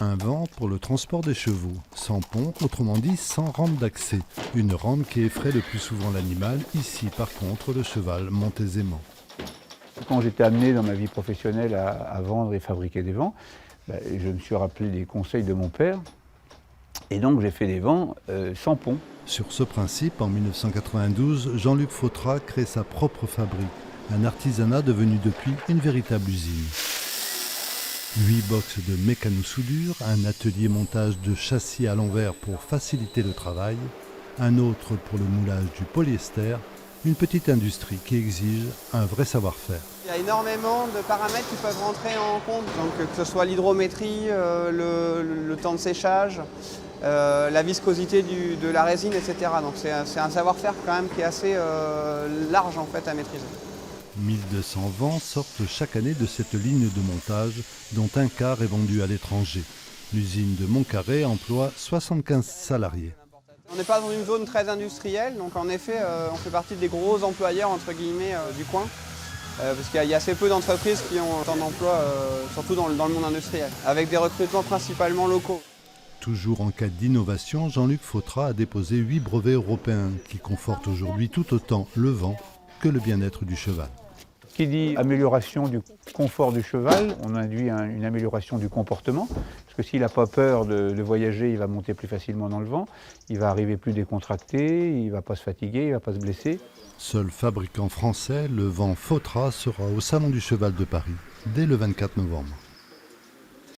Un vent pour le transport des chevaux, sans pont, autrement dit sans rampe d'accès. Une rampe qui effraie le plus souvent l'animal, ici par contre le cheval monte aisément. Quand j'étais amené dans ma vie professionnelle à vendre et fabriquer des vents, je me suis rappelé des conseils de mon père et donc j'ai fait des vents sans pont. Sur ce principe, en 1992, Jean-Luc Fautrat crée sa propre fabrique, un artisanat devenu depuis une véritable usine. 8 boxes de mécano-soudure, un atelier montage de châssis à l'envers pour faciliter le travail, un autre pour le moulage du polyester, une petite industrie qui exige un vrai savoir-faire. Il y a énormément de paramètres qui peuvent rentrer en compte, donc que ce soit l'hydrométrie, le temps de séchage, la viscosité de la résine, etc. Donc c'est un savoir-faire quand même qui est assez large en fait à maîtriser. 1200 vents sortent chaque année de cette ligne de montage, dont un quart est vendu à l'étranger. L'usine de Montcarré emploie 75 salariés. On n'est pas dans une zone très industrielle, donc en effet, on fait partie des gros employeurs entre guillemets du coin, parce qu'il y a assez peu d'entreprises qui ont tant d'emplois, surtout dans le monde industriel, avec des recrutements principalement locaux. Toujours en quête d'innovation, Jean-Luc Fautrat a déposé 8 brevets européens qui confortent aujourd'hui tout autant le vent que le bien-être du cheval. Qui dit amélioration du confort du cheval, on induit une amélioration du comportement, parce que s'il n'a pas peur de voyager, il va monter plus facilement dans le vent, il va arriver plus décontracté, il ne va pas se fatiguer, il ne va pas se blesser. Seul fabricant français, le vent Fautrat sera au Salon du Cheval de Paris dès le 24 novembre.